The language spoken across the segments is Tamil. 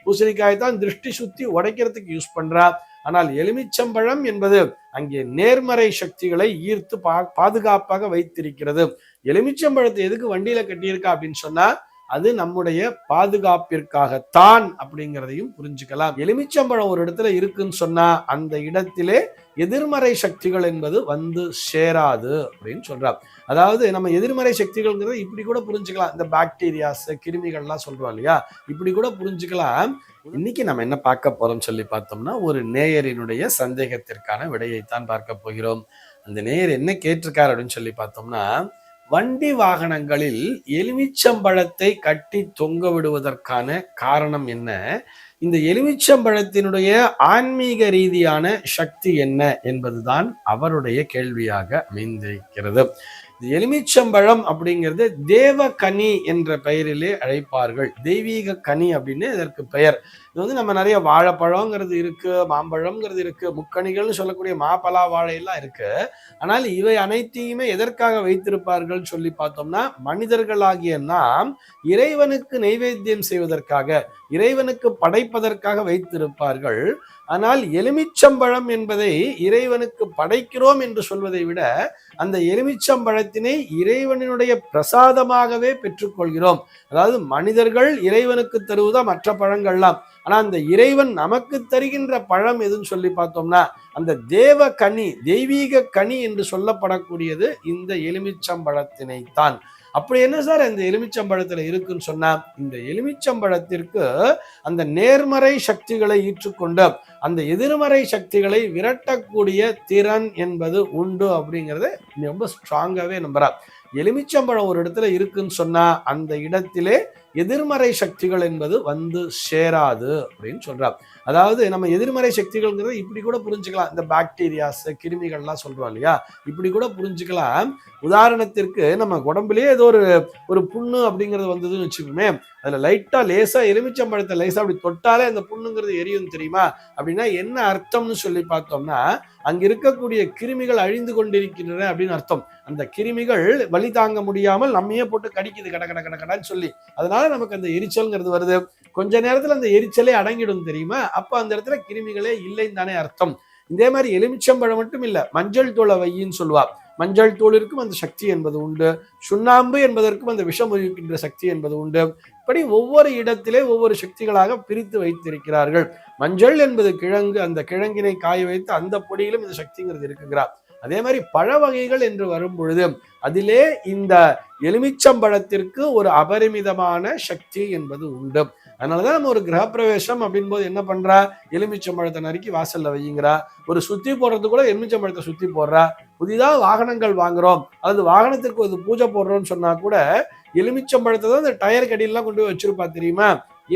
பூசணிக்காய் தான் திருஷ்டி சுத்தி உடைக்கிறதுக்கு யூஸ் பண்றா. ஆனால் எலுமிச்சம்பழம் என்பது அங்கே நேர்மறை சக்திகளை ஈர்த்து பாதுகாப்பாக வைத்திருக்கிறது. எலுமிச்சம்பழத்தை எதுக்கு வண்டியில கட்டியிருக்கா அப்படின்னு சொன்னா அது நம்முடைய பாதுகாப்பிற்காகத்தான் அப்படிங்கிறதையும் புரிஞ்சுக்கலாம். எலுமிச்சம்பழம் ஒரு இடத்துல இருக்குன்னு சொன்னா அந்த இடத்திலே எதிர்மறை சக்திகள் என்பது வந்து சேராது அப்படின்னு சொல்றார். அதாவது நம்ம எதிர்மறை சக்திகள்ங்கிறது இப்படி கூட புரிஞ்சுக்கலாம். இந்த பாக்டீரியாஸ் கிருமிகள்லாம் சொல்றோம் இல்லையா, இப்படி கூட புரிஞ்சுக்கலாம். இன்னைக்கு நம்ம என்ன பார்க்க போறோம் சொல்லி பார்த்தோம்னா ஒரு நேயரினுடைய சந்தேகத்திற்கான விடையைத்தான் பார்க்க போகிறோம். அந்த நேயர் என்ன கேட்டிருக்காரு அப்படின்னு சொல்லி பார்த்தோம்னா, வண்டி வாகனங்களில் எலுமிச்சம்பழத்தை கட்டி தொங்க விடுவதற்கான காரணம் என்ன, இந்த எலுமிச்சம்பழத்தினுடைய ஆன்மீக ரீதியான சக்தி என்ன என்பதுதான் அவருடைய கேள்வியாக அமைந்திருக்கிறது. எலுமிச்சம்பழம் அப்படிங்கிறது தேவ கனி என்ற பெயரிலே அழைப்பார்கள். தெய்வீக கனி அப்படின்னு இதற்கு பெயர். இது வந்து நம்ம நிறைய வாழைப்பழங்கிறது இருக்கு, மாம்பழம்ங்கிறது இருக்கு, முக்கணிகள்னு சொல்லக்கூடிய மாப்பலா வாழையெல்லாம் இருக்கு. ஆனால் இவை அனைத்தையுமே எதற்காக வைத்திருப்பார்கள் சொல்லி பார்த்தோம்னா மனிதர்களாகிய நாம் இறைவனுக்கு நைவேத்தியம் செய்வதற்காக, இறைவனுக்கு படைப்பதற்காக வைத்திருப்பார்கள். ஆனால் எலுமிச்சம்பழம் என்பதை இறைவனுக்கு படைக்கிறோம் என்று சொல்வதை விட அந்த எலுமிச்சம்பழத்தினை இறைவனுடைய பிரசாதமாகவே பெற்றுக்கொள்கிறோம். அதாவது மனிதர்கள் இறைவனுக்கு தருவதா மற்ற பழங்கள்லாம், ஆனா அந்த இறைவன் நமக்கு தருகின்ற பழம் எதுன்னு சொல்லி பார்த்தோம்னா அந்த தேவ கனி, தெய்வீக கனி என்று சொல்லப்படக்கூடியது இந்த எலுமிச்சம்பழத்தினை தான். அப்படி என்ன சார் இந்த எலுமிச்சம்பழத்துல இருக்குன்னு சொன்னா, இந்த எலுமிச்சம்பழத்திற்கு அந்த நேர்மறை சக்திகளை ஈற்றுக்கொண்டு அந்த எதிர்மறை சக்திகளை விரட்டக்கூடிய திறன் என்பது உண்டு அப்படிங்கறத ரொம்ப ஸ்ட்ராங்காவே நம்புறா. எலுமிச்சம்பழம் ஒரு இடத்துல இருக்குன்னு சொன்னா அந்த இடத்திலே எதிர்மறை சக்திகள் என்பது வந்து சேராது அப்படின்னு சொல்றார். அதாவது நம்ம எதிர்மறை சக்திகள்ங்கிறது இப்படி கூட புரிஞ்சுக்கலாம். இந்த பாக்டீரியாஸ் கிருமிகள்லாம் சொல்றோம் இல்லையா, இப்படி கூட புரிஞ்சுக்கலாம். உதாரணத்திற்கு நம்ம உடம்புலயே ஏதோ ஒரு புண்ணு அப்படிங்கிறது வந்ததுன்னு வச்சுக்கோமே, அதுல லைட்டா லேசா எலுமிச்சம்பழத்தை லேசா அப்படி தொட்டாலே அந்த புண்ணுங்கிறது எரியும் தெரியுமா. அப்படின்னா என்ன அர்த்தம்னு சொல்லி பார்த்தோம்னா அங்க இருக்கக்கூடிய கிருமிகள் அழிந்து கொண்டிருக்கின்றன அப்படின்னு அர்த்தம். அந்த கிருமிகள் வலி தாங்க முடியாமல் நம்மையே போட்டு கடிக்குது கட கட கட கடன்னு சொல்லி, அதனால நமக்கு அந்த எரிச்சல்ங்கிறது வருது. கொஞ்ச நேரத்துல அந்த எரிச்சலே அடங்கிடும் தெரியுமா. அப்ப அந்த இடத்துல கிருமிகளே இல்லைன்னு தானே அர்த்தம். இதே மாதிரி எலுமிச்சம்பழம் மட்டும் இல்ல, மஞ்சள் தூளை வையின்னு சொல்லுவா. மஞ்சள் தூளிற்கும் அந்த சக்தி என்பது உண்டு, சுண்ணாம்பு என்பதற்கும் அந்த விஷம் இருக்கின்ற சக்தி என்பது உண்டு. இப்படி ஒவ்வொரு இடத்திலே ஒவ்வொரு சக்திகளாக பிரித்து வைத்திருக்கிறார்கள். மஞ்சள் என்பது கிழங்கு, அந்த கிழங்கினை காய வைத்து அந்த பொடியிலும் இந்த சக்திங்கிறது இருக்குங்கிறார். அதே மாதிரி பழ வகைகள் என்று வரும் பொழுது அதிலே இந்த எலுமிச்சம்பழத்திற்கு ஒரு அபரிமிதமான சக்தி என்பது உண்டு. அதனாலதான் நம்ம ஒரு கிரகப்பிரவேசம் அப்படின் போது என்ன பண்றா, எலுமிச்சம்பழத்தை நறுக்கி வாசல்ல வையுங்கிறா. ஒரு சுத்தி போடுறது கூட எலுமிச்சம்பழத்தை சுத்தி போடுறா. புதிதா வாகனங்கள் வாங்குறோம் அல்லது வாகனத்திற்கு ஒரு பூஜை போடுறோம்னு சொன்னா கூட எலுமிச்சம்பழத்தை தான் இந்த டயர் கடியெல்லாம் கொண்டு போய் வச்சிருப்பா தெரியுமா.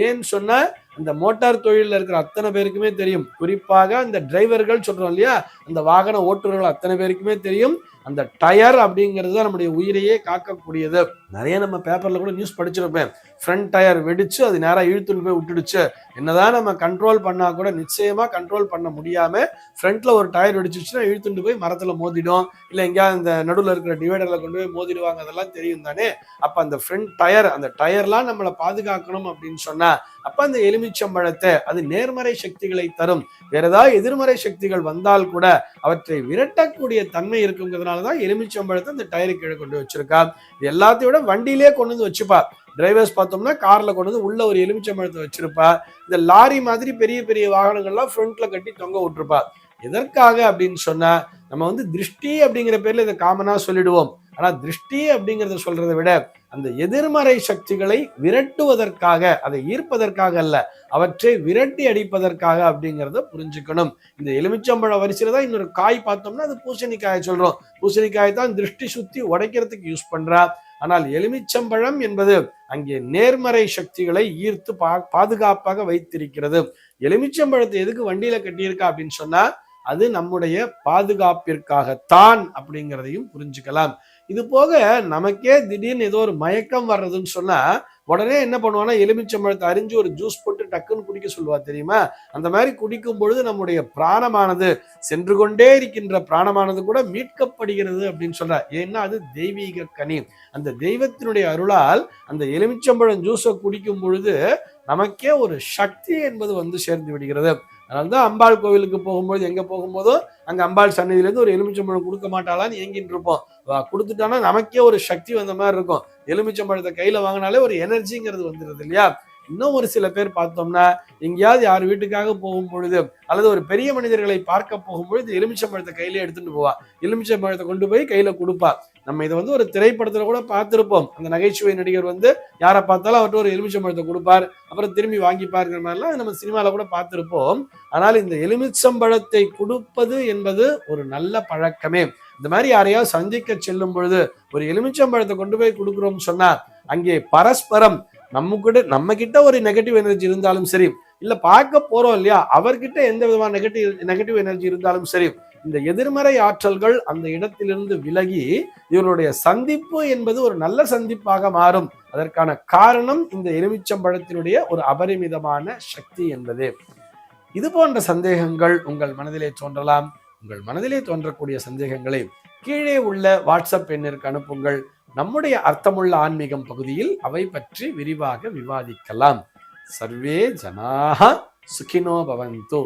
ஏன்னு சொன்னா அந்த மோட்டார் தொழில இருக்கிற அத்தனை பேருக்குமே தெரியும், குறிப்பாக அந்த டிரைவர்கள் சொல்றோம் இல்லையா, அந்த வாகன ஓட்டுநர்கள் அத்தனை பேருக்குமே தெரியும் அந்த டயர் அப்படிங்கிறது தான் நம்முடைய உயிரையே காக்கக்கூடியது. நிறைய நம்ம பேப்பர்ல கூட நியூஸ் படிச்சிருப்பேன், ஃப்ரண்ட் டயர் வெடிச்சு அது நேரா இழுத்துன்னு போய் விட்டுடுச்சு. என்னதான் நம்ம கண்ட்ரோல் பண்ணா கூட நிச்சயமா கண்ட்ரோல் பண்ண முடியாம ஃப்ரண்ட்ல ஒரு டயர் வெடிச்சிச்சுன்னா இழுத்துட்டு போய் மரத்துல மோதிடும், இல்ல எங்கேயாவது இந்த நடுவில் இருக்கிற டிவைடர்ல கொண்டு போய் மோதிடுவாங்க. அதெல்லாம் தெரியும் தானே. அப்ப அந்த ஃப்ரண்ட் டயர், அந்த டயர்லாம் நம்மளை பாதுகாக்கணும் அப்படின்னு சொன்னா அப்ப அந்த எலுமிச்சம்பழத்தை அது நேர்மறை சக்திகளை தரும். வேற ஏதாவது எதிர்மறை சக்திகள் வந்தால் கூட அவற்றை விரட்டக்கூடிய தன்மை இருக்குங்கிறதுனாலதான் எலுமிச்சம்பழத்தை அந்த டயரு கீழே கொண்டு வச்சிருக்கா. இது எல்லாத்தையும் விட வண்டியிலே கொண்டு வந்து வச்சுப்பா. டிரைவர்ஸ் பார்த்தோம்னா கார்ல கொண்டு வந்து உள்ள ஒரு எலுமிச்சம்பழத்தை வச்சிருப்பா. இந்த லாரி மாதிரி பெரிய பெரிய வாகனங்கள்லாம் ஃப்ரண்ட்ல கட்டி தொங்க விட்டுருப்பா. எதற்காக அப்படின்னு சொன்னா நம்ம வந்து திருஷ்டி அப்படிங்கிற பேர்ல இதை காமனா சொல்லிடுவோம். ஆனா திருஷ்டி அப்படிங்கிறத சொல்றதை விட அந்த எதிர்மறை சக்திகளை விரட்டுவதற்காக, அதை ஈர்ப்பதற்காக அல்ல, அவற்றை விரட்டி அடிப்பதற்காக அப்படிங்கிறத புரிஞ்சுக்கணும். இந்த எலுமிச்சம்பழ வரிசையில தான் இன்னொரு காய் பார்த்தோம்னா அது பூசணிக்காய் சொல்றோம். பூசணிக்காய் தான் திருஷ்டி சுத்தி உடைக்கிறதுக்கு யூஸ் பண்றா. ஆனால் எலுமிச்சம்பழம் என்பது அங்கே நேர்மறை சக்திகளை ஈர்த்து பாதுகாப்பாக வைத்திருக்கிறது. எலுமிச்சம்பழத்தை எதுக்கு வண்டியில கட்டியிருக்கா அப்படின்னு சொன்னா அது நம்முடைய பாதுகாப்பிற்காகத்தான் அப்படிங்கிறதையும் புரிஞ்சுக்கலாம். இது போக நமக்கே திடீர்னு ஏதோ ஒரு மயக்கம் வர்றதுன்னு சொன்னா உடனே என்ன பண்ணுவானா எலுமிச்சம்பழத்தை அரிஞ்சு ஒரு ஜூஸ் போட்டு டக்குன்னு குடிக்க சொல்லுவா தெரியுமா. அந்த மாதிரி குடிக்கும் பொழுது நம்முடைய பிராணமானது, சென்று கொண்டே இருக்கின்ற பிராணமானது கூட மீட்கப்படுகிறது அப்படின்னு சொல்றா. ஏன்னா அது தெய்வீக கனி. அந்த தெய்வத்தினுடைய அருளால் அந்த எலுமிச்சம்பழம் ஜூஸை குடிக்கும் பொழுது நமக்கே ஒரு சக்தி என்பது வந்து சேர்ந்து விடுகிறது. அதனால்தான் அம்பாள் கோவிலுக்கு போகும்போது எங்க போகும்போதோ அங்க அம்பாள் சன்னதியிலேருந்து ஒரு எலுமிச்சம்பழம் கொடுக்க மாட்டாளான்னு ஏங்கிட்டு இருப்போம். கொடுத்துட்டானா நமக்கே ஒரு சக்தி வந்த மாதிரி இருக்கும். எலுமிச்சம்பழத்தை கையில வாங்கினாலே ஒரு எனர்ஜிங்கிறது வந்துருது இல்லையா? இன்னும் ஒரு சில பேர் பார்த்தோம்னா எங்கேயாவது யார் வீட்டுக்காக போகும் பொழுது அல்லது ஒரு பெரிய மனிதர்களை பார்க்க போகும்பொழுது எலுமிச்சம்பழத்தை கையில எடுத்துட்டு போவா. எலுமிச்சம்பழத்தை கொண்டு போய் கையில கொடுப்பா. நம்ம இதை வந்து ஒரு திரைப்படத்துல கூட பார்த்திருப்போம். அந்த நகைச்சுவை நடிகர் வந்து யாரை பார்த்தாலும் அவர்கிட்ட ஒரு எலுமிச்சம்பழத்தை கொடுப்பார், அப்புறம் திரும்பி வாங்கிப்பாருங்கிற மாதிரிலாம் நம்ம சினிமால கூட பார்த்திருப்போம். ஆனால் இந்த எலுமிச்சம்பழத்தை கொடுப்பது என்பது ஒரு நல்ல பழக்கமே. இந்த மாதிரி யாரையாவது சந்திக்க செல்லும் பொழுது ஒரு எலுமிச்சம்பழத்தை கொண்டு போய் கொடுக்குறோம்னு சொன்னா அங்கே பரஸ்பரம் நம்ம கிட்ட ஒரு நெகட்டிவ் எனர்ஜி இருந்தாலும் சரி, இல்ல பார்க்க போறோம் இல்லையா, அவர்கிட்ட எந்த விதமான நெகட்டிவ் எனர்ஜி இருந்தாலும் சரி, இந்த எதிர்மறை ஆற்றல்கள் அந்த இடத்திலிருந்து விலகி இவருடைய சந்திப்பு என்பது ஒரு நல்ல சந்திப்பாக மாறும். அதற்கான காரணம் இந்த எலுமிச்சம்பழத்தினுடைய ஒரு அபரிமிதமான சக்தி என்பது. இது போன்ற சந்தேகங்கள் உங்கள் மனதிலே தோன்றலாம். உங்கள் மனதிலே தோன்றக்கூடிய சந்தேகங்களை கீழே உள்ள வாட்ஸ்அப் எண்ணிற்கு அனுப்புங்கள். நம்முடைய அர்த்தமுள்ள ஆன்மீகம் பகுதியில் அவை பற்றி விரிவாக விவாதிக்கலாம். சர்வே ஜனாஹ சுகினோ பவந்து.